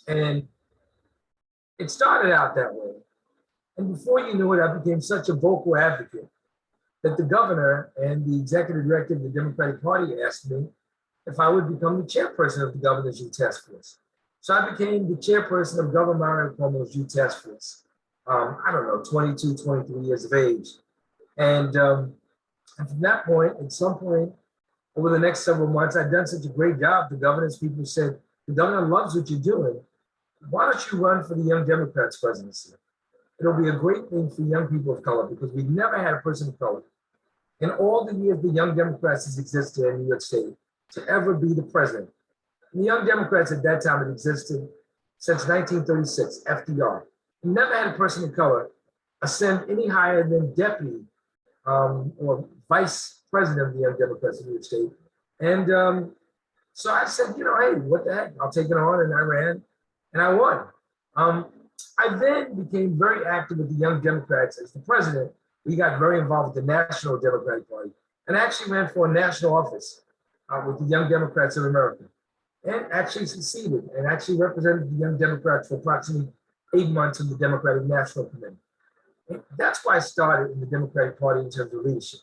And it started out that way. And before you knew it, I became such a vocal advocate that the governor and the executive director of the Democratic Party asked me if I would become the chairperson of the Governor's Youth Task Force. So I became the chairperson of Governor Mario Cuomo's Youth Task Force. I don't know, 22, 23 years of age. And from that point, at some point over the next several months, I'd done such a great job. The governor's people said, the governor loves what you're doing. Why don't you run for the Young Democrats presidency? It'll be a great thing for young people of color because we've never had a person of color in all the years the Young Democrats has existed in New York State to ever be the president. And the Young Democrats at that time had existed since 1936, FDR. We never had a person of color ascend any higher than deputy or vice president of the Young Democrats of New York State. And so I said, hey, what the heck? I'll take it on. And I ran and I won. I then became very active with the Young Democrats as the president. We got very involved with the National Democratic Party and actually ran for a national office with the Young Democrats of America and actually succeeded and actually represented the Young Democrats for approximately 8 months in the Democratic National Committee. And that's why I started in the Democratic Party in terms of leadership.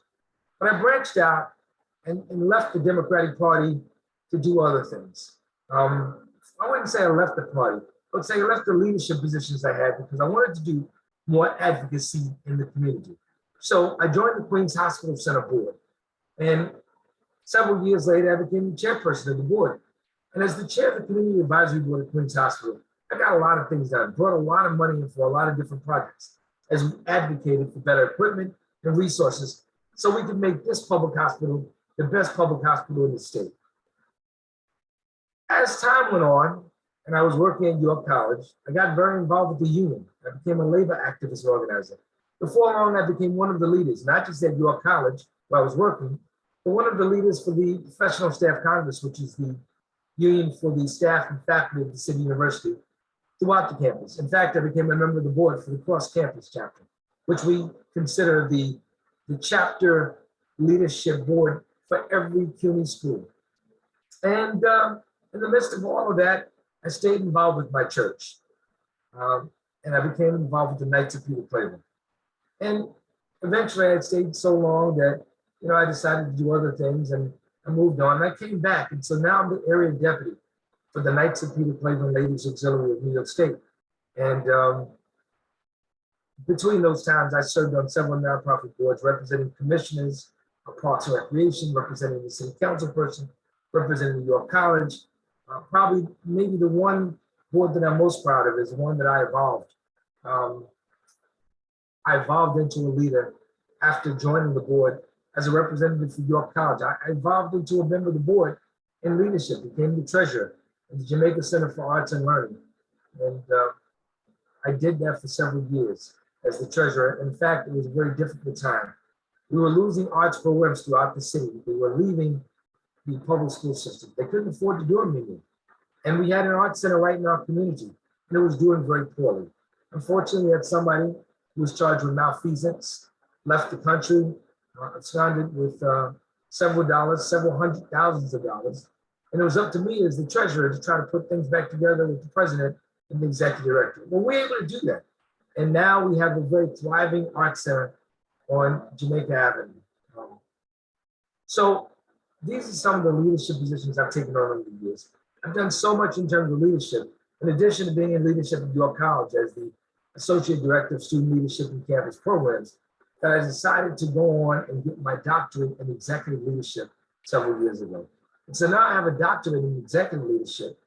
But I branched out and left the Democratic Party to do other things. I wouldn't say I left the party. I would say I left the leadership positions I had because I wanted to do more advocacy in the community. So I joined the Queens Hospital Center board. And several years later, I became the chairperson of the board. And as the chair of the Community Advisory Board at Queens Hospital, I got a lot of things done, brought a lot of money in for a lot of different projects as we advocated for better equipment and resources so we could make this public hospital the best public hospital in the state. As time went on, and I was working at York College, I got very involved with the union. I became a labor activist organizer. Before long, I became one of the leaders, not just at York College, where I was working, but one of the leaders for the Professional Staff Congress, which is the union for the staff and faculty of the City University throughout the campus. In fact, I became a member of the board for the cross-campus chapter, which we consider the chapter leadership board for every CUNY school. And in the midst of all of that, I stayed involved with my church. And I became involved with the Knights of Peter Claver. And eventually I stayed so long that, I decided to do other things and I moved on. And I came back. And so now I'm the area deputy for the Knights of Peter Claver Ladies Auxiliary of New York State. And between those times, I served on several nonprofit boards representing commissioners of Parks and Recreation, representing the city council person, representing New York College. Probably maybe the one board that I'm most proud of is the one that I evolved. I evolved into a leader after joining the board as a representative for York College. I evolved into a member of the board in leadership, became the treasurer of the Jamaica Center for Arts and Learning. And I did that for several years as the treasurer. In fact, it was a very difficult time. We were losing arts programs throughout the city. We were leaving the public school system. They couldn't afford to do them anymore. And we had an art center right in our community, and it was doing very poorly. Unfortunately, we had somebody who was charged with malfeasance, left the country, absconded with several dollars, several hundred thousands of dollars. And it was up to me as the treasurer to try to put things back together with the president and the executive director. Well, we were able to do that. And now we have a very thriving art center on Jamaica Avenue. So these are some of the leadership positions I've taken on over the years. I've done so much in terms of leadership, in addition to being in leadership at York College as the Associate Director of Student Leadership and Campus Programs, that I decided to go on and get my doctorate in executive leadership several years ago. And so now I have a doctorate in executive leadership.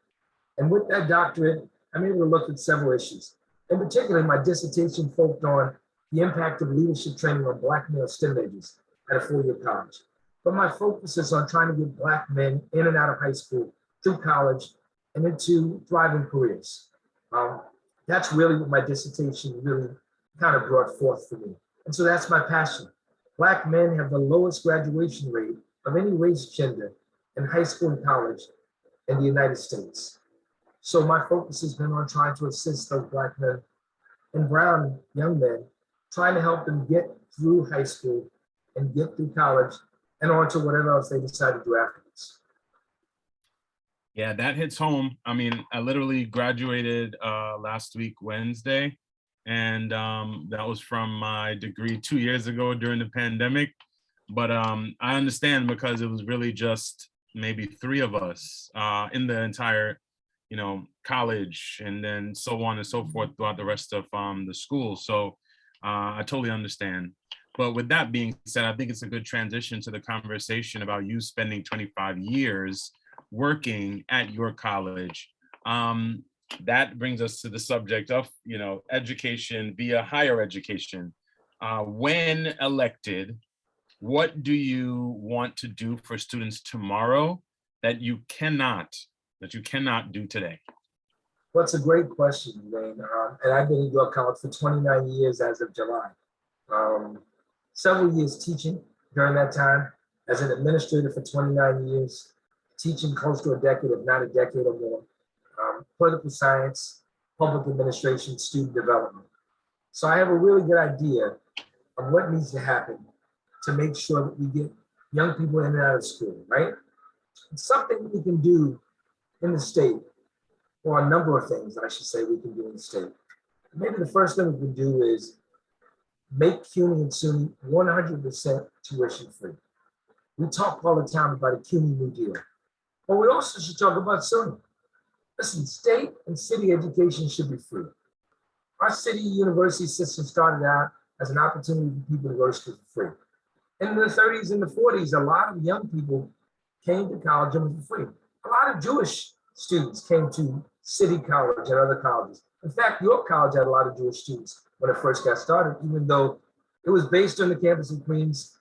And with that doctorate, I'm able to look at several issues. In particular, my dissertation focused on the impact of leadership training on Black male STEM majors at a four-year college. But my focus is on trying to get Black men in and out of high school, through college, and into thriving careers. That's really what my dissertation really kind of brought forth for me. And so that's my passion. Black men have the lowest graduation rate of any race, gender in high school and college in the United States. So my focus has been on trying to assist those Black men and brown young men, trying to help them get through high school and get through college and on to whatever else they decide to do afterwards. Yeah, that hits home. I mean, I literally graduated last week, Wednesday, and that was from my degree 2 years ago during the pandemic. But I understand because it was really just maybe three of us in the entire, college, and then so on and so forth throughout the rest of the school. So I totally understand. But with that being said, I think it's a good transition to the conversation about you spending 25 years working at your college. Um, that brings us to the subject of, education via higher education. When elected, what do you want to do for students tomorrow that you cannot do today? Well, it's a great question, Wayne. And I've been in York College for 29 years as of July. Um, Several years teaching during that time, as an administrator for 29 years, teaching close to a decade, if not a decade or more, political science, public administration, student development. So I have a really good idea of what needs to happen to make sure that we get young people in and out of school, right? It's something we can do in the state, or a number of things, I should say, we can do in the state. Maybe the first thing we can do is make CUNY and SUNY 100% tuition free. We talk all the time about a CUNY New Deal, but we also should talk about SUNY. Listen, state and city education should be free. Our city university system started out as an opportunity for people to go to school for free. In the 30s and the 40s, a lot of young people came to college and was for free. A lot of Jewish students came to City College and other colleges. In fact, York College had a lot of Jewish students when it first got started, even though it was based on the campus of Queens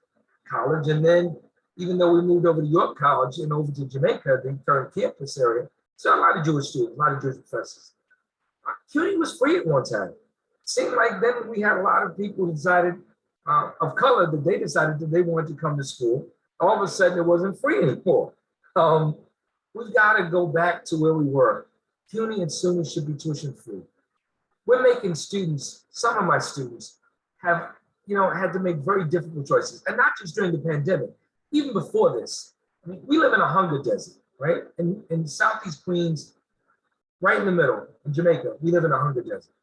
College. And then, even though we moved over to York College and over to Jamaica, the current campus area, so a lot of Jewish students, a lot of Jewish professors. CUNY was free at one time. It seemed like then we had a lot of people who decided of color that they decided that they wanted to come to school. All of a sudden, it wasn't free anymore. We've got to go back to where we were. CUNY and SUNY should be tuition free. We're making students, some of my students have, had to make very difficult choices, and not just during the pandemic, even before this. I mean, we live in a hunger desert, right? In Southeast Queens, right in the middle, in Jamaica, we live in a hunger desert.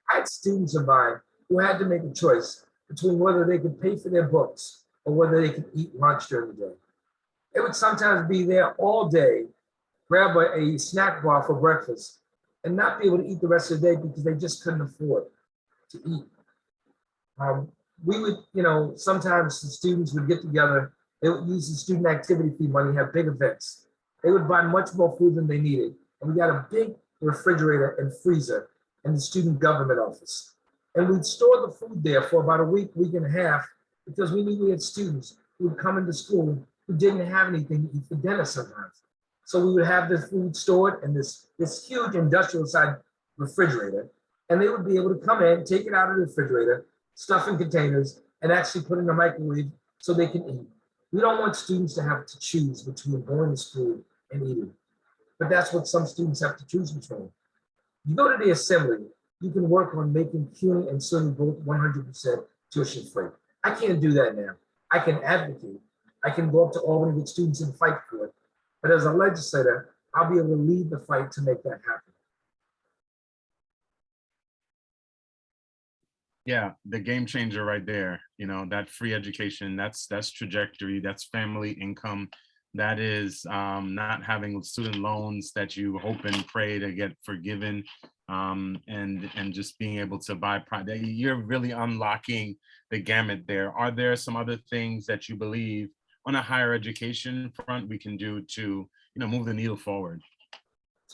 I had students of mine who had to make a choice between whether they could pay for their books or whether they could eat lunch during the day. They would sometimes be there all day, grab a snack bar for breakfast, and not be able to eat the rest of the day because they just couldn't afford to eat. We would, sometimes the students would get together, they would use the student activity fee money, have big events. They would buy much more food than they needed. And we got a big refrigerator and freezer in the student government office. And we'd store the food there for about a week, week and a half, because we knew we had students who would come into school who didn't have anything to eat for dinner sometimes. So we would have this food stored in this huge industrial side refrigerator, and they would be able to come in, take it out of the refrigerator, stuff in containers, and actually put it in the microwave so they can eat. We don't want students to have to choose between going to school and eating, but that's what some students have to choose between. You go to the assembly, you can work on making CUNY and SUNY both 100% tuition free. I can't do that now. I can advocate. I can go up to Albany with students and fight for it. But as a legislator, I'll be able to lead the fight to make that happen. Yeah, the game changer right there. That free education, that's trajectory, that's family income. That is not having student loans that you hope and pray to get forgiven, and just being able to buy product. You're really unlocking the gamut there. Are there some other things that you believe on a higher education front we can do to move the needle forward?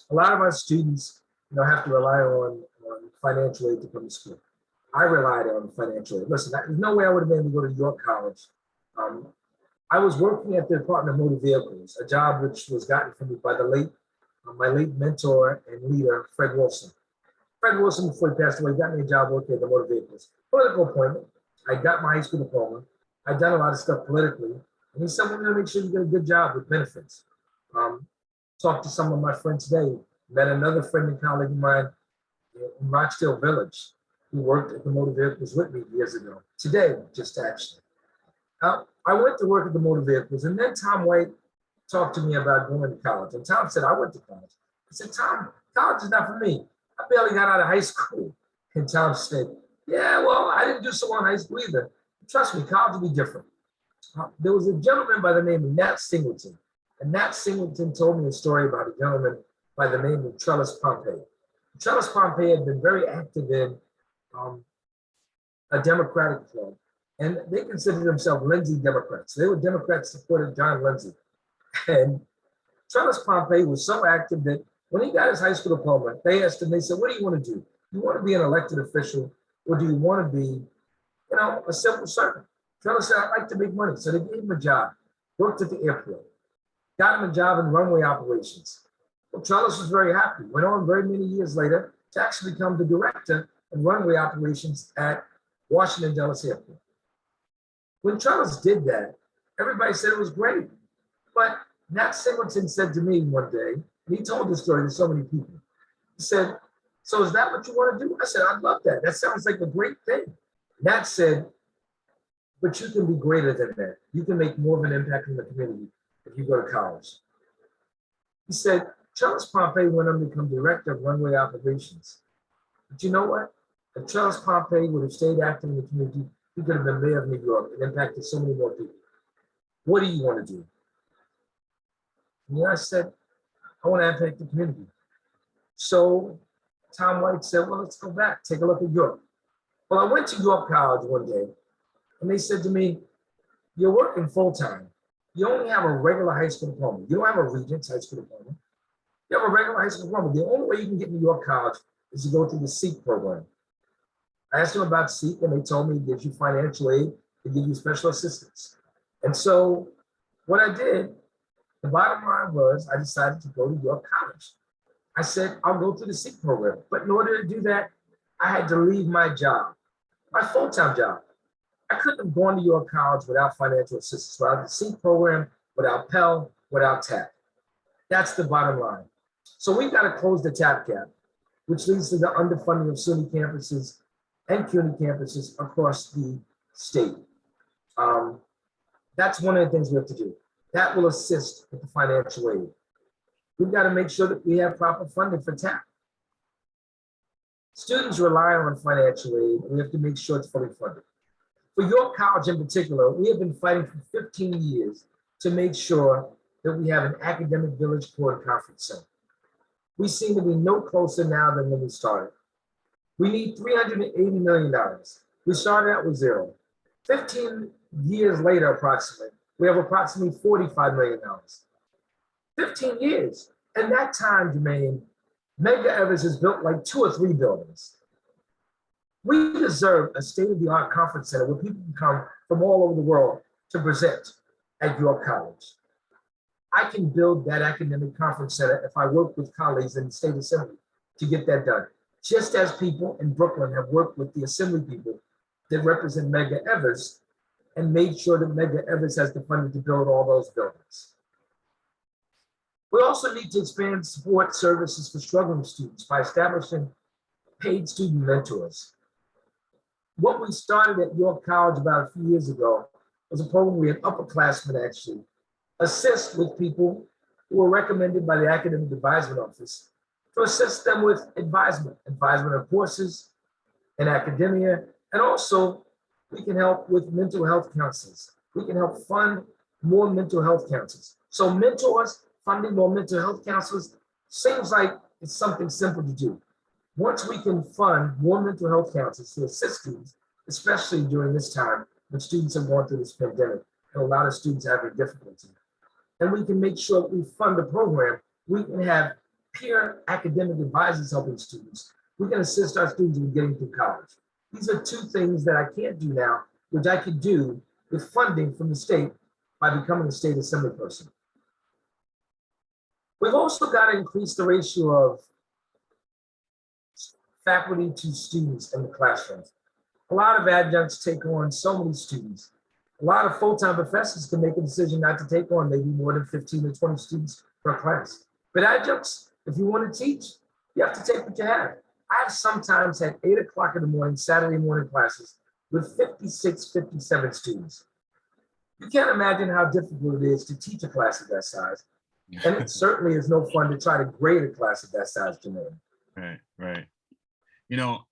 A lot of our students have to rely on financial aid to come to school. I relied on financial aid. Listen, there's no way I would have been able to go to York College. I was working at the Department of Motor Vehicles, a job which was gotten for me by my late mentor and leader, Fred Wilson. Fred Wilson, before he passed away, got me a job working at the Motor Vehicles. Political appointment. I got my high school diploma. I'd done a lot of stuff politically. And he said, we're going to make sure you get a good job with benefits. Talked to some of my friends today. Met another friend and colleague of mine in Rochdale Village who worked at the Motor Vehicles with me years ago. Today, just actually. I went to work at the Motor Vehicles, and then Tom White talked to me about going to college. And Tom said, I went to college. I said, Tom, college is not for me. I barely got out of high school. And Tom said, yeah, well, I didn't do so well in high school either. Trust me, college will be different. There was a gentleman by the name of Nat Singleton. And Nat Singleton told me a story about a gentleman by the name of Trellis Pompey. Trellis Pompey had been very active in a Democratic club, and they considered themselves Lindsay Democrats. They were Democrats supported John Lindsay. And Trellis Pompey was so active that when he got his high school diploma, they asked him, they said, what do you want to do? Do you want to be an elected official, or do you want to be, a civil servant? Trellis said, I'd like to make money. So they gave him a job, worked at the airport, got him a job in runway operations. Well, Trellis was very happy, went on very many years later to actually become the director of runway operations at Washington Dulles Airport. When Trellis did that, everybody said it was great. But Nat Singleton said to me one day, and he told this story to so many people, he said, so is that what you want to do? I said, I'd love that. That sounds like a great thing. Nat said, but you can be greater than that. You can make more of an impact in the community if you go to college. He said, Trellis Pompey went on to become director of runway operations. But you know what? If Trellis Pompey would have stayed active in the community, he could have been mayor of New York and impacted so many more people. What do you want to do? And I said, I want to impact the community. So Tom White said, well, let's go back, take a look at York. Well, I went to York College one day, and they said to me, you're working full-time. You only have a regular high school diploma. You don't have a Regents high school diploma. You have a regular high school diploma. The only way you can get into York College is to go through the SEEK program. I asked them about SEEK, and they told me it gives you financial aid, it gives you special assistance. And so what I did, the bottom line was I decided to go to York College. I said, I'll go through the SEEK program. But in order to do that, I had to leave my job, my full-time job. I couldn't have gone to York College without financial assistance, without the SEEK program, without Pell, without TAP. That's the bottom line. So we've got to close the TAP gap, which leads to the underfunding of SUNY campuses and CUNY campuses across the state. That's one of the things we have to do. That will assist with the financial aid. We've got to make sure that we have proper funding for TAP. Students rely on financial aid, and we have to make sure it's fully funded. For York College in particular, we have been fighting for 15 years to make sure that we have an academic village core and conference center. We seem to be no closer now than when we started. We need $380 million. We started out with zero. 15 years later, approximately, we have approximately $45 million. 15 years. And that time, Jermaine, Medgar Evers has built like 2 or 3 buildings. We deserve a state-of-the-art conference center where people can come from all over the world to present at York College. I can build that academic conference center if I work with colleagues in the state assembly to get that done. Just as people in Brooklyn have worked with the assembly people that represent Medgar Evers and made sure that Medgar Evers has the funding to build all those buildings. We also need to expand support services for struggling students by establishing paid student mentors. What we started at York College about a few years ago was a program where we had upperclassmen actually assist with people who were recommended by the Academic Advisement Office to assist them with advisement of courses in academia, and also we can help with mental health counselors. We can help fund more mental health counselors. So mentors, funding more mental health counselors seems like it's something simple to do. Once we can fund more mental health counselors to assist students, especially during this time when students have gone through this pandemic and a lot of students are having difficulty, and we can make sure that we fund the program, we can have peer academic advisors helping students. We can assist our students in getting through college. These are 2 things that I can't do now, which I could do with funding from the state by becoming a state assembly person. We've also got to increase the ratio of faculty to students in the classrooms. A lot of adjuncts take on so many students. A lot of full-time professors can make a decision not to take on maybe more than 15 or 20 students per class. But adjuncts, if you want to teach, you have to take what you have. I've sometimes had 8 o'clock in the morning, Saturday morning classes with 56, 57 students. You can't imagine how difficult it is to teach a class of that size. And it certainly is no fun to try to grade a class of that size, Jermaine. Right, right. You know,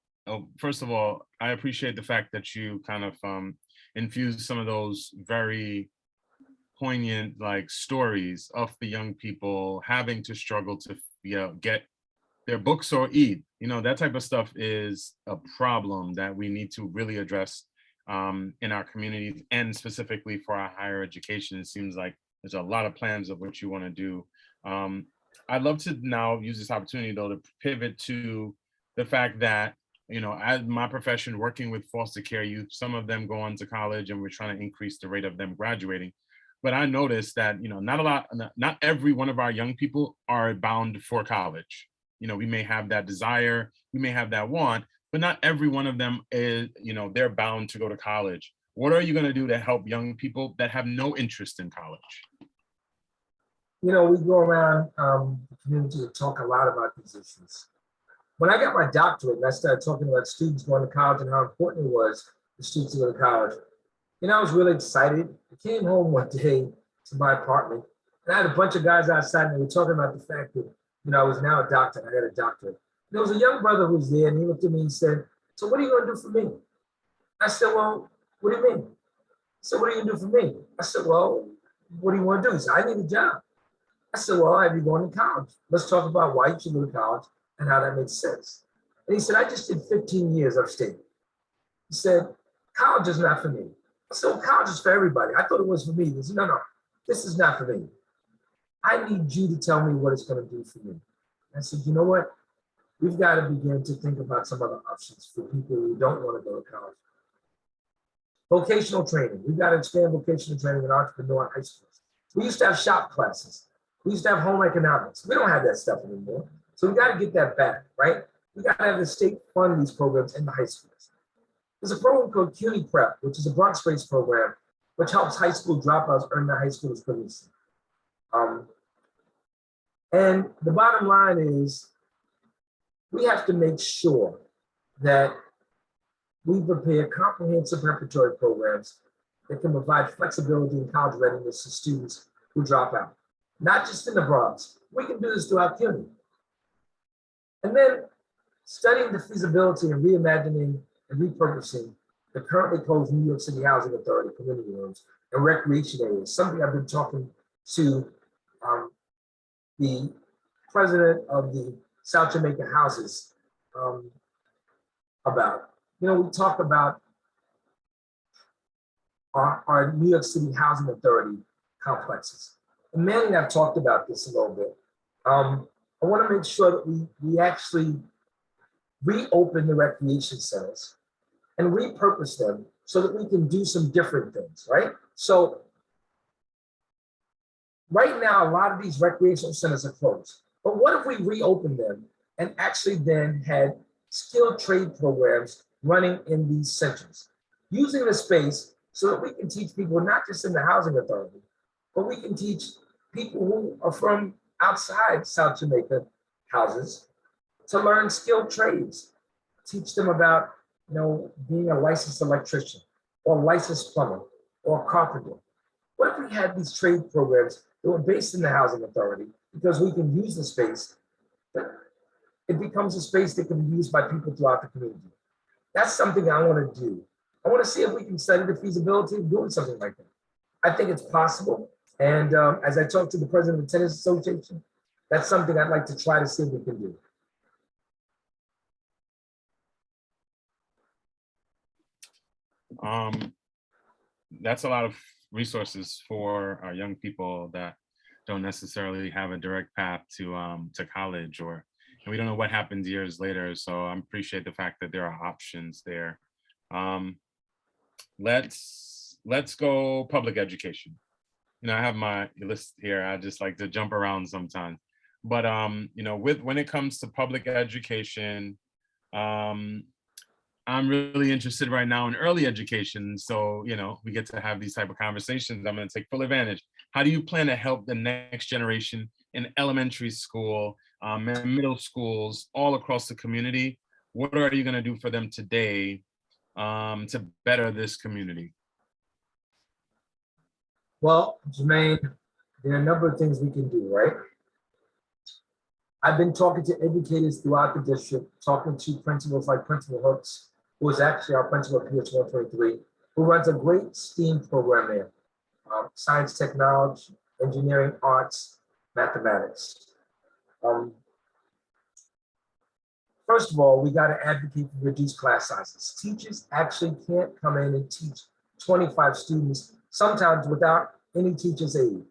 first of all, I appreciate the fact that you kind of infused some of those very poignant like stories of the young people having to struggle to get their books or eat. That type of stuff is a problem that we need to really address in our communities, and specifically for our higher education. It seems like there's a lot of plans of what you want to do. I'd love to now use this opportunity though to pivot to the fact that, as my profession, working with foster care youth, some of them go on to college and we're trying to increase the rate of them graduating. But I noticed that, not every one of our young people are bound for college. We may have that desire, we may have that want, but not every one of them is, they're bound to go to college. What are you going to do to help young people that have no interest in college? We go around the community and talk a lot about these issues. When I got my doctorate and I started talking about students going to college and how important it was for students to go to college, I was really excited. I came home one day to my apartment and I had a bunch of guys outside and they were talking about the fact that, I was now a doctor and I got a doctorate. There was a young brother who was there and he looked at me and said, "So what are you going to do for me?" I said, "Well, what do you mean?" So what are you going to do for me? I said, "Well, what do you want to do?" He said, "I need a job." I said, "Well, have you gone to college? Let's talk about why you should go to college and how that makes sense." And he said, "I just did 15 years upstate." He said, "College is not for me." I said, "Well, college is for everybody. I thought it was for me." He said, "No, this is not for me. I need you to tell me what it's going to do for me." I said, "You know what? We've got to begin to think about some other options for people who don't want to go to college." Vocational training. We've got to expand vocational training in entrepreneur high schools. We used to have shop classes. We used to have home economics. We don't have that stuff anymore. So we got to get that back, right? We got to have the state fund these programs in the high schools. There's a program called CUNY Prep, which is a Bronx-based program, which helps high school dropouts earn their high school equivalency. And the bottom line is we have to make sure that we prepare comprehensive preparatory programs that can provide flexibility and college readiness to students who drop out, not just in the Bronx. We can do this throughout CUNY. And then studying the feasibility and reimagining and repurposing the currently closed New York City Housing Authority community rooms and recreation areas, something I've been talking to the president of the South Jamaica Houses about. We talk about our New York City Housing Authority complexes. And Manny and I've talked about this a little bit. I want to make sure that we actually reopen the recreation centers and repurpose them so that we can do some different things, right? So right now, a lot of these recreational centers are closed. But what if we reopen them and actually then had skilled trade programs running in these centers, using the space so that we can teach people not just in the housing authority, but we can teach people who are from outside South Jamaica houses to learn skilled trades, teach them about being a licensed electrician or licensed plumber or carpenter. What if we had these trade programs that were based in the housing authority because we can use the space, but it becomes a space that can be used by people throughout the community? That's something I want to do. I want to see if we can study the feasibility of doing something like that. I think it's possible. And as I talked to the president of the Tennis Association, that's something I'd like to try to see if we can do. That's a lot of resources for our young people that don't necessarily have a direct path to college, and we don't know what happens years later. So I appreciate the fact that there are options there. Let's go public education. I have my list here. I just like to jump around sometimes, but when it comes to public education, I'm really interested right now in early education. So, we get to have these type of conversations. I'm going to take full advantage. How do you plan to help the next generation in elementary school, and middle schools all across the community? What are you going to do for them today to better this community? Well, Jermaine, there are a number of things we can do, right? I've been talking to educators throughout the district, talking to principals like Principal Hooks, who is actually our principal at PS 123, who runs a great STEAM program there, science, technology, engineering, arts, mathematics. Um, First of all, we got to advocate for reduced class sizes. Teachers actually can't come in and teach 25 students, sometimes without any teacher's aid,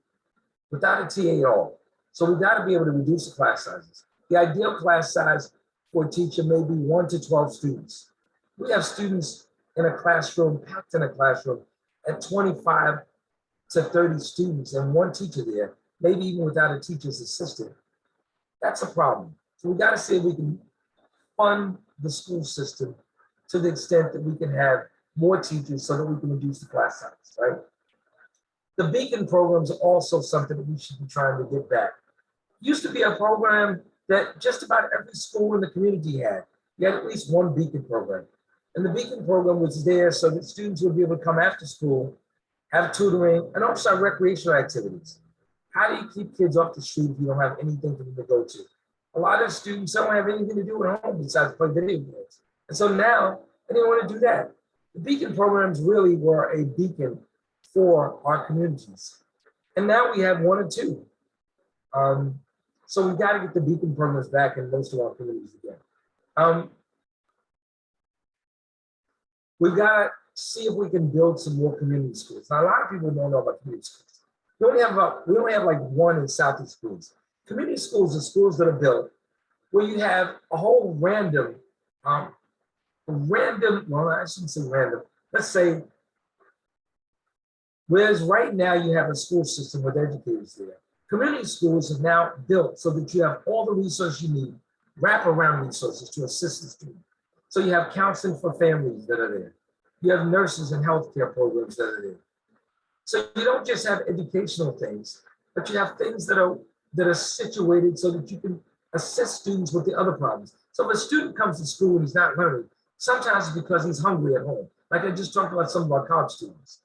without a TA at all. So we got to be able to reduce the class sizes. The ideal class size for a teacher may be 1 to 12 students. We have students in a classroom, packed in a classroom, at 25 to 30 students and one teacher there, maybe even without a teacher's assistant. That's a problem. So we got to see if we can fund the school system to the extent that we can have more teachers so that we can reduce the class size, right? The Beacon program is also something that we should be trying to get back. It used to be a program that just about every school in the community had. You had at least one Beacon program. And the Beacon program was there so that students would be able to come after school, have tutoring, and also have recreational activities. How do you keep kids off the street if you don't have anything for them to go to? A lot of students don't have anything to do at home besides play video games. And so now they don't want to do that. The Beacon programs really were a beacon for our communities. And now we have one or two. So we got to get the Beacon programs back in most of our communities again. We got to see if we can build some more community schools. Now, a lot of people don't know about community schools. We only have like one in Southeast Queens. Community schools are schools that are built where you have a whole well, I shouldn't say random. Let's say, whereas right now you have a school system with educators there. Community schools are now built so that you have all the resources you need, wraparound resources to assist the student. So you have counseling for families that are there. You have nurses and healthcare programs that are there. So you don't just have educational things, but you have things that are situated so that you can assist students with the other problems. So if a student comes to school and he's not learning, sometimes it's because he's hungry at home. Like I just talked about some of our college students.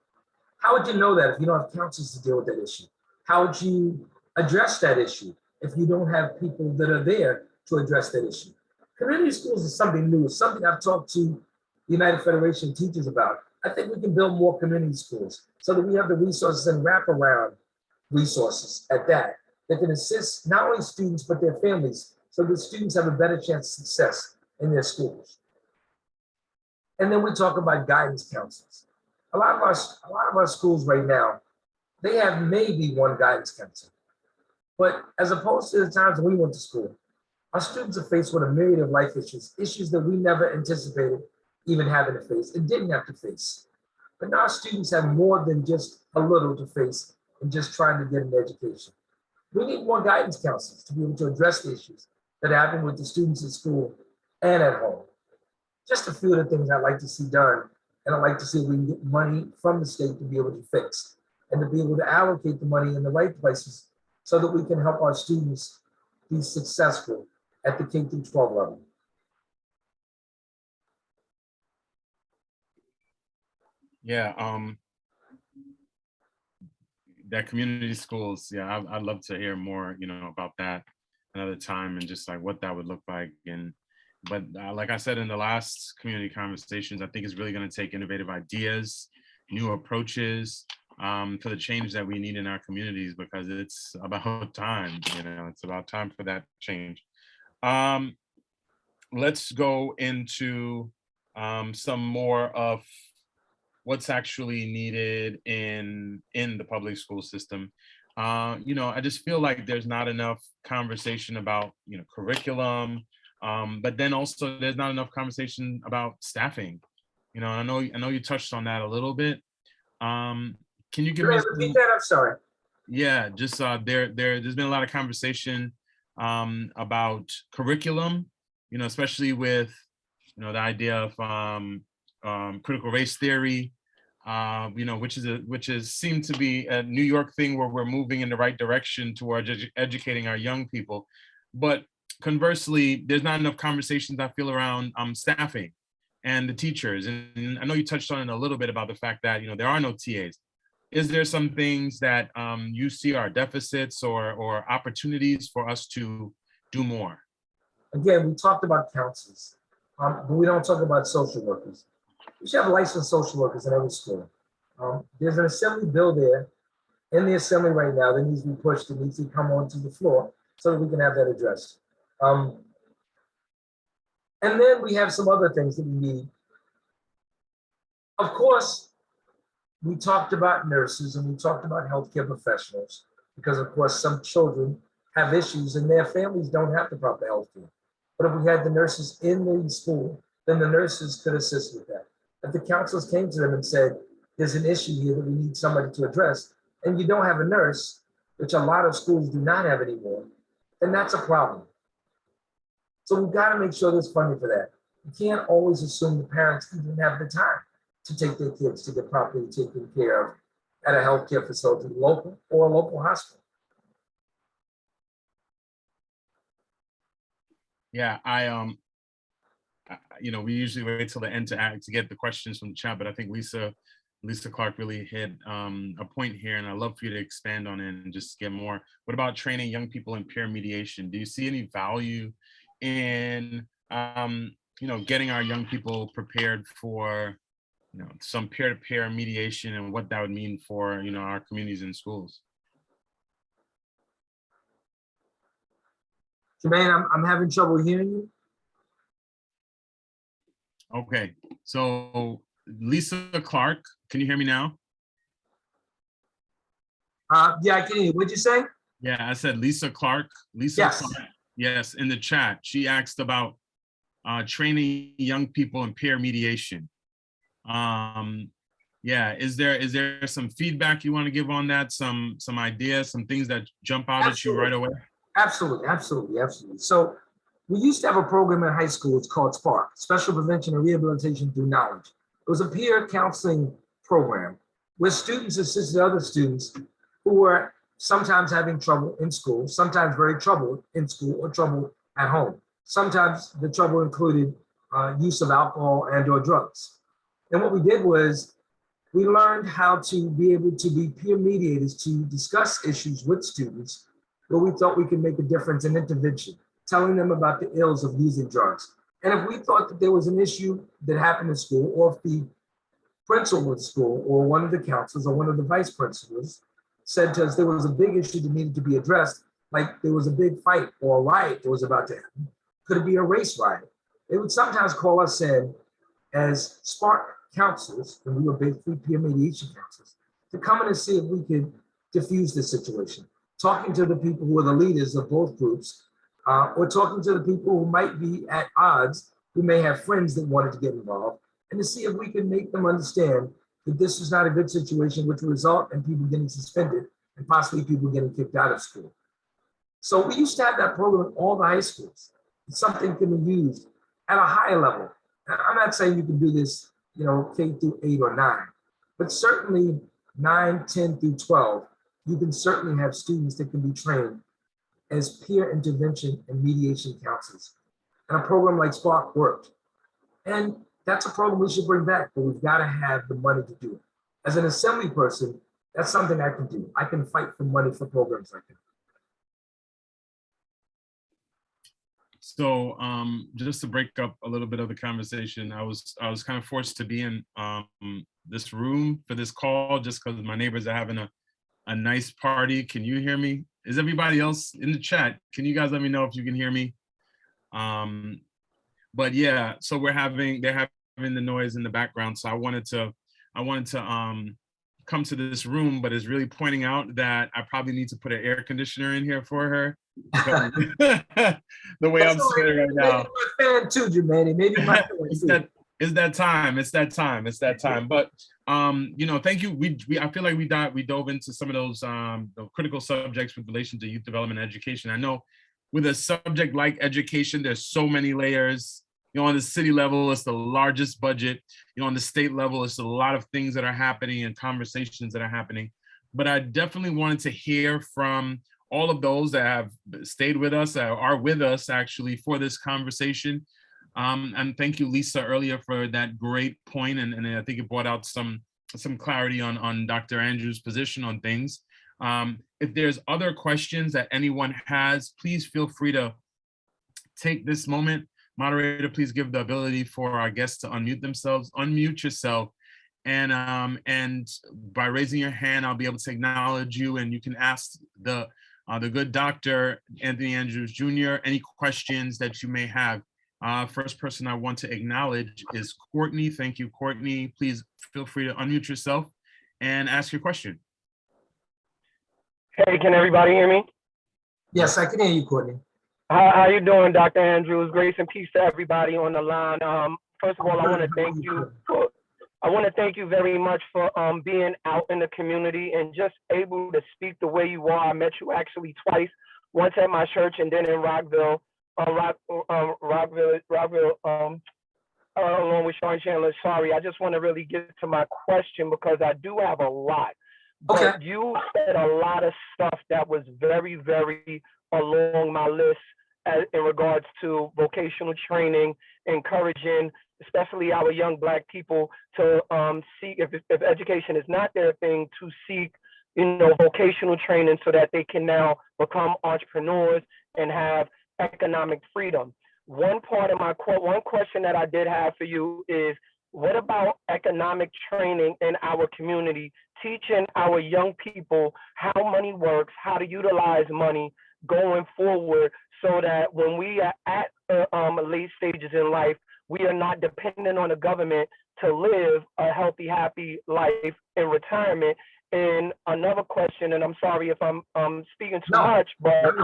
How would you know that if you don't have counselors to deal with that issue? How would you address that issue if you don't have people that are there to address that issue? Community schools is something new. It's something I've talked to the United Federation of Teachers about. I think we can build more community schools so that we have the resources and wraparound resources at that can assist not only students but their families so that students have a better chance of success in their schools. And then we talk about guidance counselors. A lot of our schools right now, they have maybe one guidance counselor. But as opposed to the times when we went to school, our students are faced with a myriad of life issues that we never anticipated even having to face and didn't have to face. But now our students have more than just a little to face in just trying to get an education. We need more guidance counselors to be able to address the issues that happen with the students at school and at home. Just a few of the things I'd like to see done, and I'd like to see if we can get money from the state to be able to fix and to be able to allocate the money in the right places so that we can help our students be successful at the K through 12 level. Yeah, that community schools, yeah, I'd love to hear more, about that another time and just like what that would look like. But like I said in the last community conversations, I think it's really going to take innovative ideas, new approaches for the change that we need in our communities, because it's about time, it's about time for that change. Let's go into some more of what's actually needed in the public school system. I just feel like there's not enough conversation about curriculum, but then also there's not enough conversation about staffing. I know you touched on that a little bit. Can you give me Repeat that? I'm sorry. Yeah, just there's been a lot of conversation about curriculum, especially with the idea of critical race theory, which is seemed to be a New York thing where we're moving in the right direction towards educating our young people. But conversely, there's not enough conversations I feel around staffing and the teachers. And I know you touched on it a little bit about the fact that there are no TAs. is there some things that you see are deficits or opportunities for us to do more? Again, we talked about counselors, but we don't talk about social workers. We should have licensed social workers in every school. There's an assembly bill there in the assembly right now that needs to be pushed, that needs to come onto the floor so that we can have that addressed. And then we have some other things that we need. Of course, we talked about nurses and we talked about healthcare professionals because, of course, some children have issues and their families don't have the proper healthcare. But if we had the nurses in the school, then the nurses could assist with that. If the counselors came to them and said, there's an issue here that we need somebody to address, and you don't have a nurse, which a lot of schools do not have anymore, then that's a problem. So we've got to make sure there's funding for that. You can't always assume the parents even have the time to take their kids to get properly taken care of at a healthcare facility, local or a local hospital. Yeah, we usually wait till the end to get the questions from the chat, but I think Lisa Clark really hit a point here, and I'd love for you to expand on it and just get more. What about training young people in peer mediation? Do you see any value in getting our young people prepared for some peer-to-peer mediation and what that would mean for our communities and schools? Jermaine, I'm having trouble hearing you. Okay, so Lisa Clark, can you hear me now? Yeah, I can hear you. What'd you say? Yeah, I said Lisa Clark. Yes. Clark, yes, in the chat. She asked about training young people in peer mediation. Yeah, is there some feedback you want to give on that? Some ideas, some things that jump out at you right away? Absolutely. So we used to have a program in high school. It's called SPARK, Special Prevention and Rehabilitation Through Knowledge. It was a peer counseling program where students assisted other students who were sometimes having trouble in school, sometimes very troubled in school or trouble at home. Sometimes the trouble included use of alcohol and or drugs. And what we did was we learned how to be able to be peer mediators to discuss issues with students where we thought we could make a difference in intervention, telling them about the ills of using drugs. And if we thought that there was an issue that happened in school, or if the principal of the school or one of the counselors or one of the vice principals said to us there was a big issue that needed to be addressed, like there was a big fight or a riot that was about to happen, could it be a race riot? They would sometimes call us in as SPARK counselors, and we were basically peer mediation counselors, to come in and see if we could diffuse the situation, talking to the people who are the leaders of both groups, or talking to the people who might be at odds, who may have friends that wanted to get involved, and to see if we can make them understand that this is not a good situation, which will result in people getting suspended and possibly people getting kicked out of school. So we used to have that program in all the high schools. Something can be used at a higher level. Now, I'm not saying you can do this, K through 8 or 9, but certainly 9, 10 through 12, you can certainly have students that can be trained as peer intervention and mediation counselors. And a program like Spark worked. And that's a program we should bring back, but we've got to have the money to do it. As an assembly person, that's something I can do. I can fight for money for programs like that. So just to break up a little bit of the conversation, I was kind of forced to be in this room for this call just because my neighbors are having a nice party. Can you hear me? Is everybody else in the chat? Can you guys let me know if you can hear me? But yeah, so they're having the noise in the background. So I wanted to come to this room, but it's really pointing out that I probably need to put an air conditioner in here for her. The way I'm sitting right now. Maybe my fan too, Jermaine. Maybe my it's that time. But thank you. I feel like we dove into some of those the critical subjects with relation to youth development and education. I know with a subject like education, there's so many layers. On the city level, it's the largest budget. On the state level, it's a lot of things that are happening and conversations that are happening. But I definitely wanted to hear from all of those that have stayed with us, are with us actually for this conversation. And thank you, Lisa, earlier for that great point. And I think it brought out some some clarity on Dr. Andrews' position on things. If there's other questions that anyone has, please feel free to take this moment. Moderator, please give the ability for our guests to unmute themselves. Unmute yourself, and by raising your hand, I'll be able to acknowledge you, and you can ask the good Dr. Anthony Andrews Jr. any questions that you may have. First person I want to acknowledge is Courtney. Thank you, Courtney. Please feel free to unmute yourself and ask your question. Hey, can everybody hear me? Yes, I can hear you, Courtney. How you doing, Dr. Andrews? Grace and peace to everybody on the line. First of all, I want to thank you. I want to thank you very much for being out in the community and just able to speak the way you are. I met you actually twice, once at my church and then in Rockville, along with Sean Chandler. Sorry, I just want to really get to my question because I do have a lot. Okay. But you said a lot of stuff that was very, very along my list in regards to vocational training, encouraging, especially our young Black people to seek, if education is not their thing, to seek, vocational training so that they can now become entrepreneurs and have economic freedom. One question that I did have for you is, what about economic training in our community, teaching our young people how money works, how to utilize money going forward, so that when we are at late stages in life, we are not dependent on the government to live a healthy, happy life in retirement. And another question, and I'm sorry if I'm speaking too much, but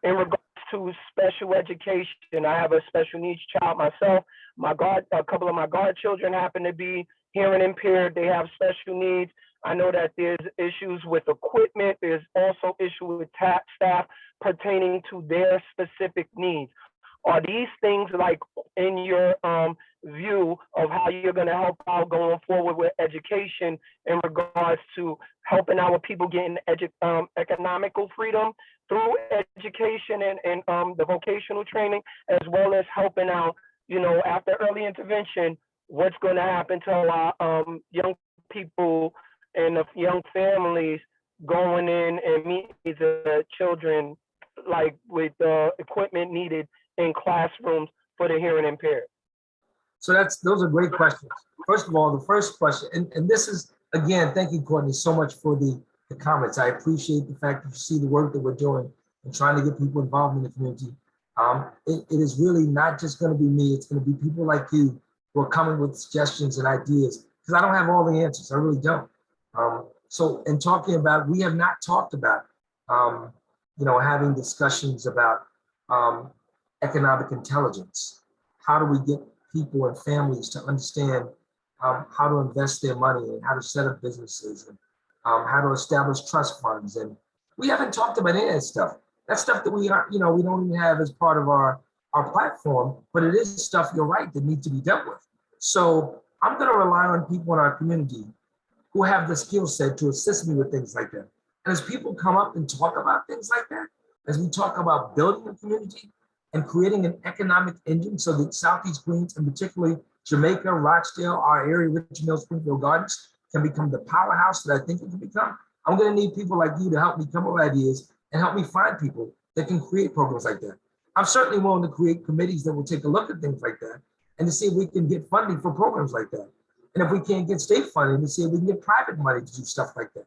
in regards to special education, I have a special needs child myself. A couple of my godchildren happen to be hearing impaired. They have special needs. I know that there's issues with equipment. There's also issues with staff pertaining to their specific needs. Are these things, like, in your view of how you're going to help out going forward with education in regards to helping our people getting economical freedom through education and the vocational training, as well as helping out, after early intervention, what's going to happen to our young people and the young families going in and meeting the children, like with the equipment needed in classrooms for the hearing impaired? So those are great questions. First of all, the first question, and this is, again, thank you, Courtney, so much for the comments. I appreciate the fact that you see the work that we're doing and trying to get people involved in the community. It is really not just going to be me. It's going to be people like you who are coming with suggestions and ideas, because I don't have all the answers. I really don't. So in talking about, we have not talked about, having discussions about economic intelligence. How do we get people and families to understand how to invest their money and how to set up businesses and how to establish trust funds? And we haven't talked about any of that stuff. That's stuff that we don't even have as part of our platform, but it is stuff, you're right, that needs to be dealt with. So I'm going to rely on people in our community who have the skill set to assist me with things like that. And as people come up and talk about things like that, as we talk about building a community and creating an economic engine so that Southeast Queens, and particularly Jamaica, Rochdale, our area, Richmond Hill, Springfield Gardens, can become the powerhouse that I think it can become, I'm going to need people like you to help me come up with ideas and help me find people that can create programs like that. I'm certainly willing to create committees that will take a look at things like that and to see if we can get funding for programs like that. And if we can't get state funding, to see if we can get private money to do stuff like that.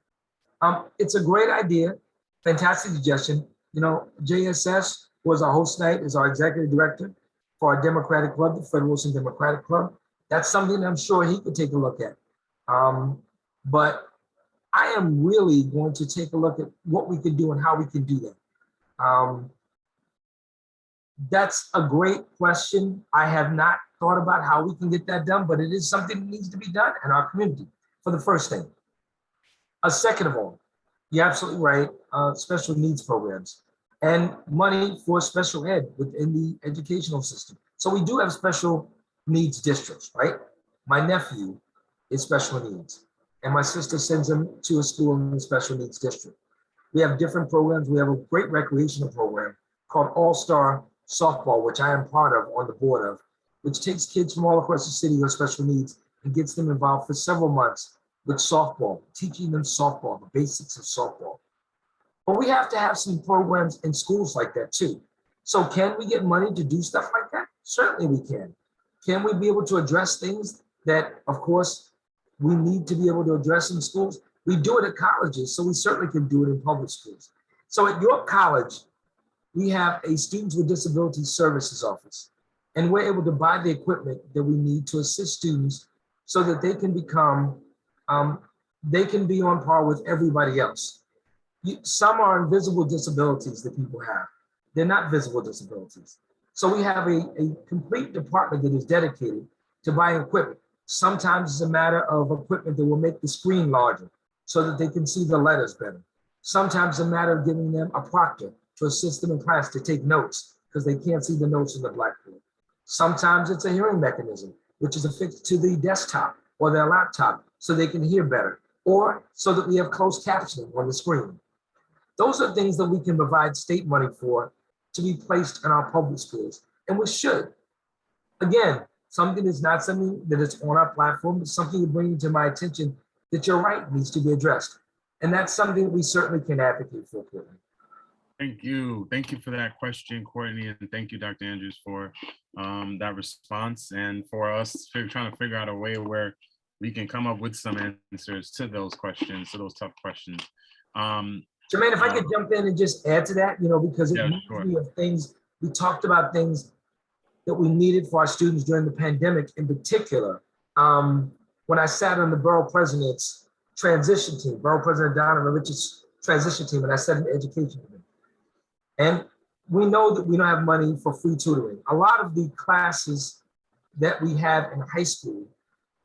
It's a great idea, fantastic suggestion. JSS was our host tonight, is our executive director for our Democratic Club, the Federalist Democratic Club. That's something I'm sure he could take a look at. But I am really going to take a look at what we can do and how we can do that. That's a great question. I have not thought about how we can get that done, but it is something that needs to be done in our community, for the first thing. Second of all, you're absolutely right, special needs programs and money for special ed within the educational system. So we do have special needs districts, right? My nephew is special needs, and my sister sends him to a school in the special needs district. We have different programs. We have a great recreational program called All-Star Softball, which I am part of, on the board of, which takes kids from all across the city with special needs and gets them involved for several months with softball, teaching them softball, the basics of softball. But we have to have some programs in schools like that too. So can we get money to do stuff like that? Certainly we can. Can we be able to address things that, of course, we need to be able to address in schools? We do it at colleges, so we certainly can do it in public schools. So at your college, we have a Students with Disabilities Services office, and we're able to buy the equipment that we need to assist students so that they can become, they can be on par with everybody else. Some are invisible disabilities that people have. They're not visible disabilities. So we have a complete department that is dedicated to buying equipment. Sometimes it's a matter of equipment that will make the screen larger so that they can see the letters better. Sometimes it's a matter of giving them a proctor to assist them in class to take notes because they can't see the notes in the blackboard. Sometimes it's a hearing mechanism, which is affixed to the desktop or their laptop so they can hear better, or so that we have closed captioning on the screen. Those are things that we can provide state money for to be placed in our public schools, and we should. Again, something is not something that is on our platform, but something you're bringing to my attention that you're right needs to be addressed. And that's something we certainly can advocate for, Courtney. Thank you. Thank you for that question, Courtney. And thank you, Dr. Andrews, for that response and for us trying to figure out a way where we can come up with some answers to those questions, to those tough questions. Jermaine, if I could jump in and just add to that, because it reminds me of things, we talked about things that we needed for our students during the pandemic in particular. When I sat on the Borough President's transition team, Borough President Donovan Richards' transition team, and I sat in the education committee. And we know that we don't have money for free tutoring. A lot of the classes that we have in high school,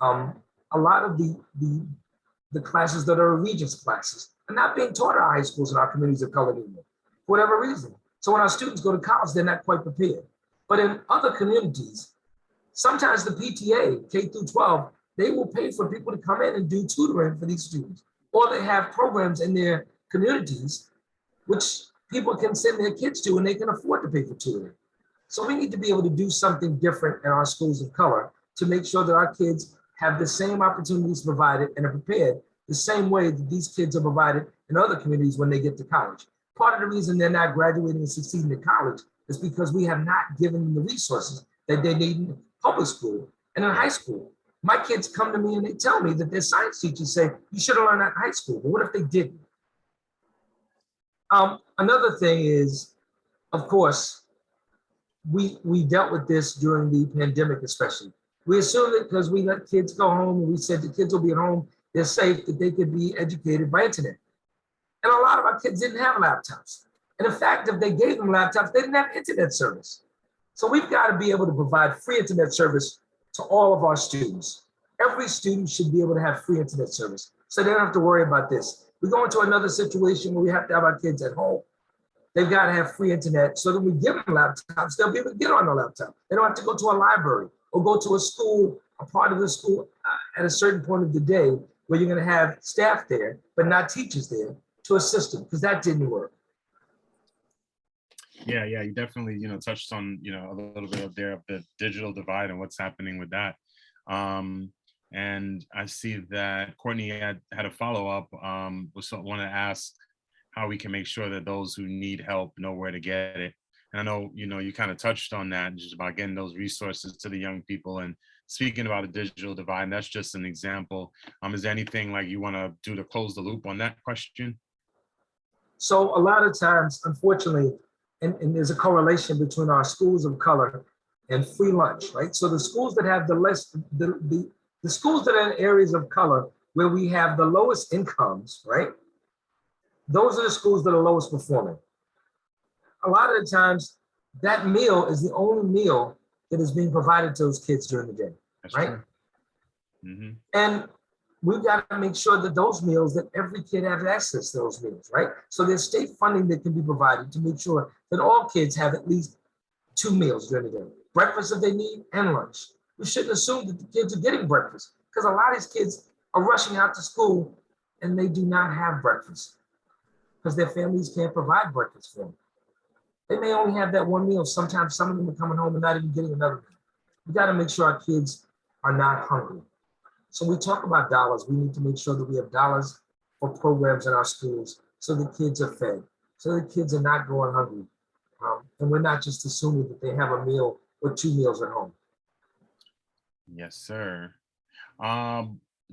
a lot of the classes that are Regents classes are not being taught in our high schools in our communities of color anymore, for whatever reason. So when our students go to college, they're not quite prepared. But in other communities, sometimes the PTA, K through 12, they will pay for people to come in and do tutoring for these students. Or they have programs in their communities which people can send their kids to and they can afford to pay for tutoring. So we need to be able to do something different in our schools of color to make sure that our kids have the same opportunities provided and are prepared the same way that these kids are provided in other communities when they get to college. Part of the reason they're not graduating and succeeding in college is because we have not given them the resources that they need in public school and in high school. My kids come to me and they tell me that their science teachers say, you should have learned that in high school, but what if they didn't? Another thing is, of course, we dealt with this during the pandemic especially. We assumed that because we let kids go home and we said the kids will be at home, they're safe, that they could be educated by internet. And a lot of our kids didn't have laptops. And in fact, if they gave them laptops, they didn't have internet service. So we've got to be able to provide free internet service to all of our students. Every student should be able to have free internet service, so they don't have to worry about this. We go into another situation where we have to have our kids at home. They've got to have free internet so that we give them laptops, they'll be able to get on the laptop. They don't have to go to a library or go to a school, a part of the school at a certain point of the day where you're going to have staff there, but not teachers there to assist them, because that didn't work. Yeah, you definitely, touched on, a little bit up there of the digital divide and what's happening with that. And I see that Courtney had a follow-up, want to ask how we can make sure that those who need help know where to get it. And I know, you kind of touched on that, just about getting those resources to the young people and speaking about a digital divide. And that's just an example. Is there anything like you want to do to close the loop on that question? So a lot of times, unfortunately, and there's a correlation between our schools of color and free lunch, right? So the schools that have the schools that are in areas of color where we have the lowest incomes, right? Those are the schools that are lowest performing. A lot of the times, that meal is the only meal that is being provided to those kids during the day, That's right? True. Mm-hmm. And we've got to make sure that those meals, that every kid has access to those meals, right? So there's state funding that can be provided to make sure that all kids have at least 2 meals during the day. Breakfast if they need, and lunch. We shouldn't assume that the kids are getting breakfast, because a lot of these kids are rushing out to school and they do not have breakfast because their families can't provide breakfast for them. They may only have that one meal. Sometimes some of them are coming home and not even getting another meal. We got to make sure our kids are not hungry. So we talk about dollars. We need to make sure that we have dollars for programs in our schools so the kids are fed, so the kids are not going hungry. And we're not just assuming that they have a meal or 2 meals at home. Yes, sir.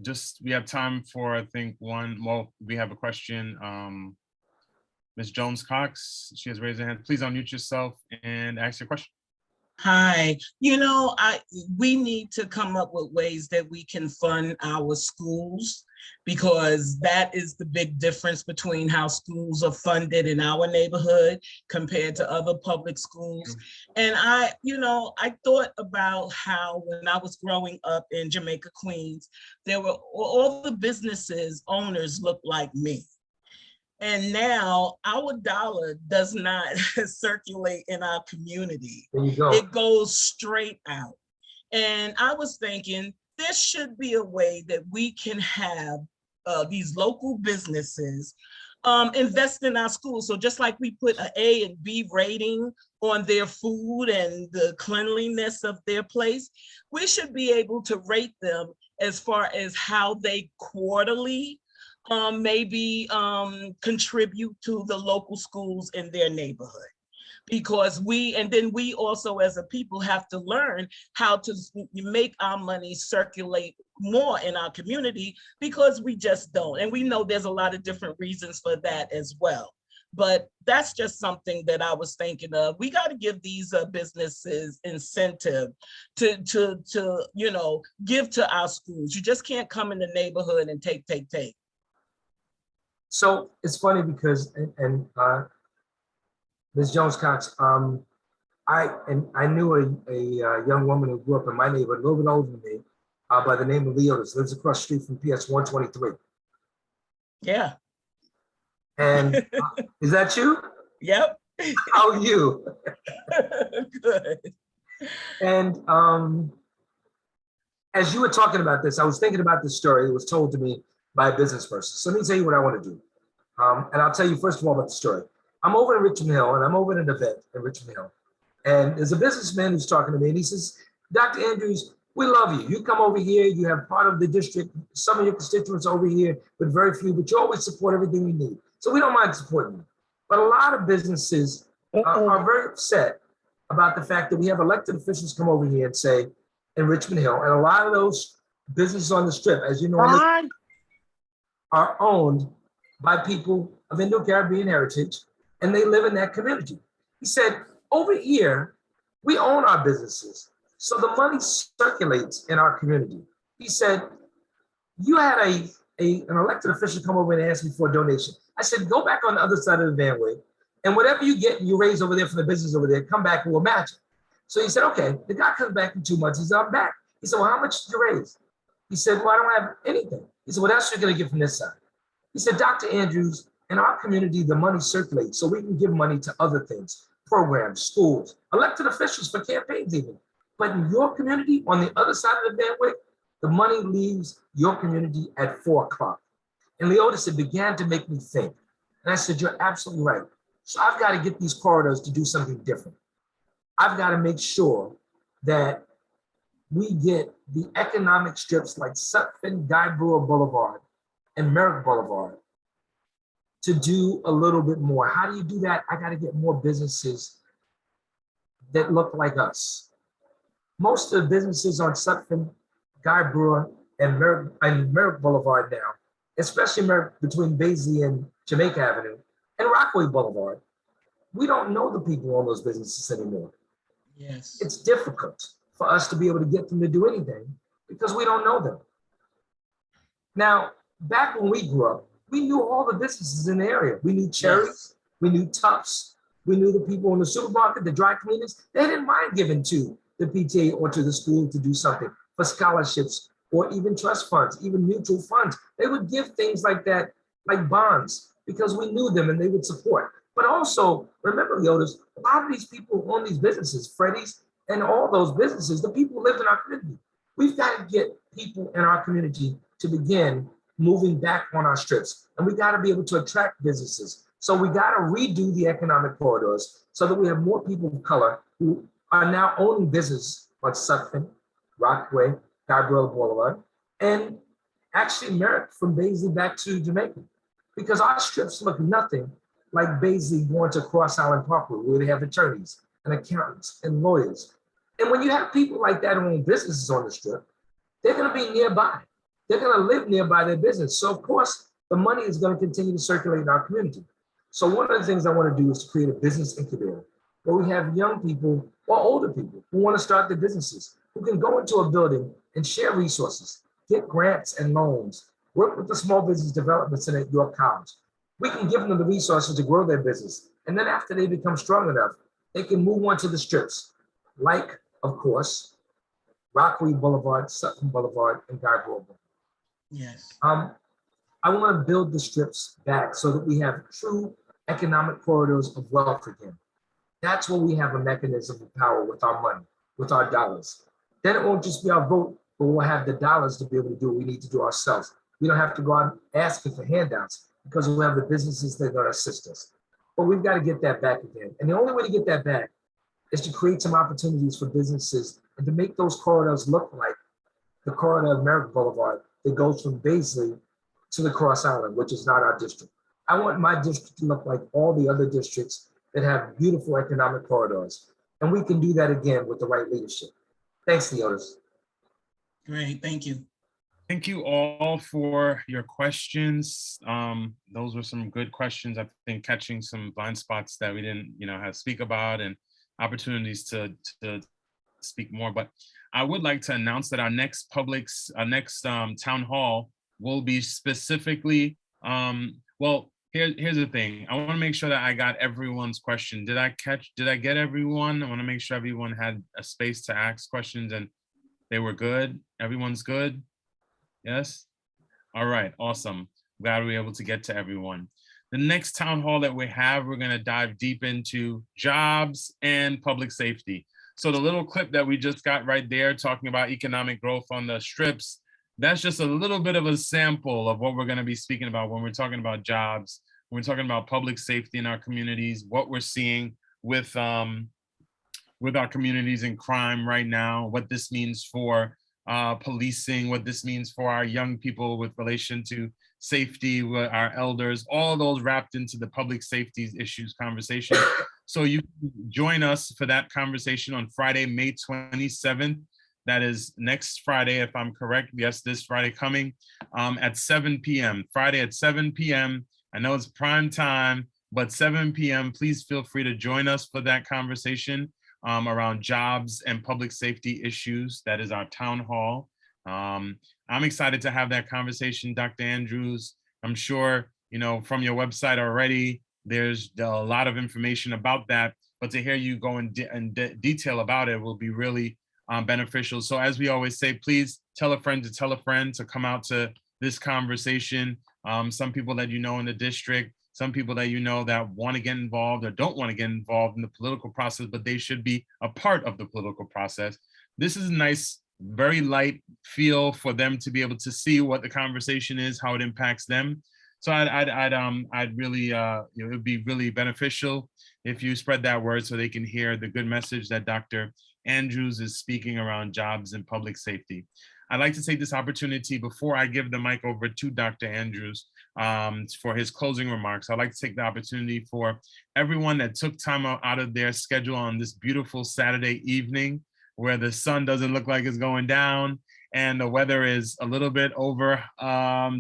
Just we have time for, I think, we have a question. Ms. Jones Cox, she has raised her hand. Please unmute yourself and ask your question. Hi, we need to come up with ways that we can fund our schools, because that is the big difference between how schools are funded in our neighborhood compared to other public schools. And I thought about how when I was growing up in Jamaica, Queens, there were all the businesses owners looked like me. And now our dollar does not circulate in our community. There you go. It goes straight out. And I was thinking there should be a way that we can have these local businesses invest in our schools. So just like we put an A and B rating on their food and the cleanliness of their place, we should be able to rate them as far as how they quarterly maybe contribute to the local schools in their neighborhood. Because we also as a people have to learn how to make our money circulate more in our community, because we just don't. And we know there's a lot of different reasons for that as well. But that's just something that I was thinking of. We got to give these businesses incentive to give to our schools. You just can't come in the neighborhood and take. So it's funny because, and Ms. Jones Cox, I knew a young woman who grew up in my neighborhood, a little bit older than me, by the name of Leotis, lives across the street from PS 123. Yeah. And is that you? Yep. How are you? Good. And as you were talking about this, I was thinking about this story. It was told to me by a business person. So let me tell you what I want to do. And I'll tell you first of all about the story. I'm over in Richmond Hill, and I'm over at an event in Richmond Hill. And there's a businessman who's talking to me, and he says, Dr. Andrews, we love you. You come over here, you have part of the district, some of your constituents over here, but very few, but you always support everything we need. So we don't mind supporting you. But a lot of businesses are very upset about the fact that we have elected officials come over here and say, in Richmond Hill, and a lot of those businesses on the strip, as you know, are owned by people of Indo-Caribbean heritage, and they live in that community. He said, over here, we own our businesses, so the money circulates in our community. He said, you had an elected official come over and ask me for a donation. I said, go back on the other side of the vanway, and whatever you get and you raise over there from the business over there, come back and we'll match it. So he said, okay. The guy comes back in 2 months. He said, I'm back. He said, well, how much did you raise? He said, well, I don't have anything. He said, well, that's what you're going to get from this side. He said, Dr. Andrews, in our community, the money circulates, so we can give money to other things, programs, schools, elected officials for campaigns even. But in your community, on the other side of the bandwidth, the money leaves your community at 4 o'clock. And Leotis, it began to make me think. And I said, you're absolutely right. So I've got to get these corridors to do something different. I've got to make sure that we get the economic strips like Sutphin, Guy Brewer Boulevard, and Merrick Boulevard to do a little bit more. How do you do that? I got to get more businesses that look like us. Most of the businesses on Sutphin, Guy Brewer, and Merrick Boulevard now, especially between Baisley and Jamaica Avenue and Rockaway Boulevard, we don't know the people on those businesses anymore. Yes. It's difficult for us to be able to get them to do anything because we don't know them. Now, back when we grew up, we knew all the businesses in the area. We knew Cherries, we knew Tufts, we knew the people in the supermarket, the dry cleaners. They didn't mind giving to the PTA or to the school to do something for scholarships or even trust funds, even mutual funds. They would give things like that, like bonds, because we knew them and they would support. But also, remember, Leotis, a lot of these people who own these businesses, Freddy's and all those businesses, the people who lived in our community. We've got to get people in our community to begin moving back on our strips. And we got to be able to attract businesses. So we got to redo the economic corridors so that we have more people of color who are now owning business on Sutphin, Rockaway, Guy Brewer Boulevard, and actually merit from Baisley back to Jamaica, because our strips look nothing like Baisley going to Cross Island Parkway, where they have attorneys and accountants and lawyers. And when you have people like that owning businesses on the strip, they're going to be nearby. They're going to live nearby their business. So of course, the money is going to continue to circulate in our community. So one of the things I want to do is to create a business incubator where we have young people or older people who want to start their businesses, who can go into a building and share resources, get grants and loans, work with the Small Business Development Center at York College. We can give them the resources to grow their business. And then after they become strong enough, they can move on to the strips, like, of course, Rockaway Boulevard, Sutton Boulevard, and Guy Boulevard. Yes. I want to build the strips back so that we have true economic corridors of wealth again. That's where we have a mechanism of power with our money, with our dollars. Then it won't just be our vote, but we'll have the dollars to be able to do what we need to do ourselves. We don't have to go out asking for handouts because we'll have the businesses that are going to assist us. But we've got to get that back again. And the only way to get that back is to create some opportunities for businesses and to make those corridors look like the corridor of Merrick Boulevard that goes from Baisley to the Cross Island, which is not our district. I want my district to look like all the other districts that have beautiful economic corridors. And we can do that again with the right leadership. Thanks, Leotis. Great, thank you. Thank you all for your questions. Those were some good questions. I think catching some blind spots that we didn't, have to speak about, and opportunities to speak more. But I would like to announce that our next town hall will be specifically, here's the thing. I want to make sure that I got everyone's question. Did I get everyone? I want to make sure everyone had a space to ask questions and they were good. Everyone's good. Yes? All right, awesome. Glad we were able to get to everyone. The next town hall that we have, we're gonna dive deep into jobs and public safety. So the little clip that we just got right there talking about economic growth on the strips, that's just a little bit of a sample of what we're gonna be speaking about when we're talking about jobs, when we're talking about public safety in our communities, what we're seeing with our communities in crime right now, what this means for policing, what this means for our young people with relation to safety, with our elders, all those wrapped into the public safety issues conversation. So you can join us for that conversation on Friday, May 27th. That is next Friday, if I'm correct. Yes, this Friday coming at 7 p.m. Friday at 7 p.m. I know it's prime time, but 7 p.m. Please feel free to join us for that conversation around jobs and public safety issues. That is our town hall. I'm excited to have that conversation, Dr. Andrews. I'm sure, from your website already, there's a lot of information about that, but to hear you go in detail about it will be really beneficial. So as we always say, please tell a friend to come out to this conversation. Some people that in the district, some people that that want to get involved or don't want to get involved in the political process, but they should be a part of the political process. This is a nice, very light feel for them to be able to see what the conversation is, how it impacts them. So I'd really, it would be really beneficial if you spread that word so they can hear the good message that Dr. Andrews is speaking around jobs and public safety. I'd like to take this opportunity before I give the mic over to Dr. Andrews for his closing remarks. I'd like to take the opportunity for everyone that took time out of their schedule on this beautiful Saturday evening where the sun doesn't look like it's going down and the weather is a little bit over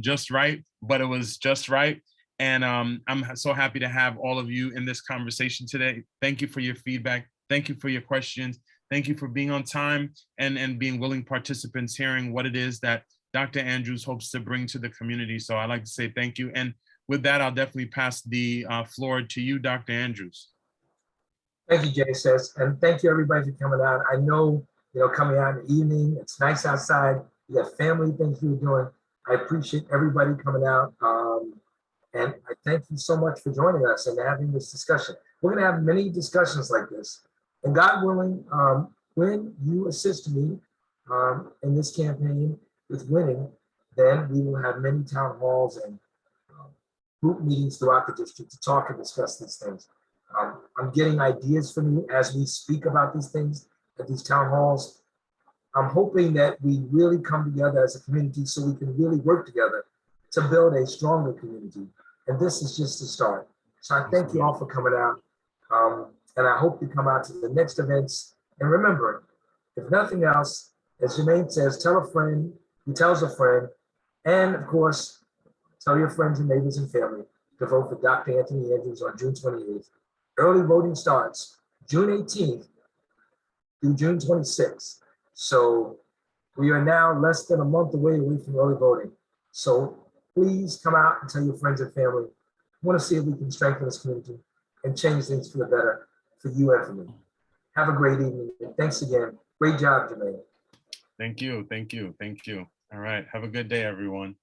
just right, but it was just right. And I'm so happy to have all of you in this conversation today. Thank you for your feedback. Thank you for your questions. Thank you for being on time and being willing participants, hearing what it is that Dr. Andrews hopes to bring to the community. So I'd like to say thank you. And with that, I'll definitely pass the floor to you, Dr. Andrews. Thank you, JSS. And thank you everybody for coming out. I know, coming out in the evening, it's nice outside. You got family things you're doing. I appreciate everybody coming out. And I thank you so much for joining us and having this discussion. We're gonna have many discussions like this. And God willing, when you assist me in this campaign with winning, then we will have many town halls and group meetings throughout the district to talk and discuss these things. I'm getting ideas from you as we speak about these things at these town halls. I'm hoping that we really come together as a community so we can really work together to build a stronger community. And this is just the start. So I thank you all for coming out. And I hope you come out to the next events. And remember, if nothing else, as Jermaine says, tell a friend who tells a friend. And of course, tell your friends and neighbors and family to vote for Dr. Anthony Andrews on June 28th. Early voting starts June 18th through June 26th. So we are now less than a month away from early voting. So please come out and tell your friends and family. I want to see if we can strengthen this community and change things for the better for you and for me. Have a great evening. And thanks again. Great job, Jermaine. Thank you. Thank you. Thank you. All right. Have a good day, everyone.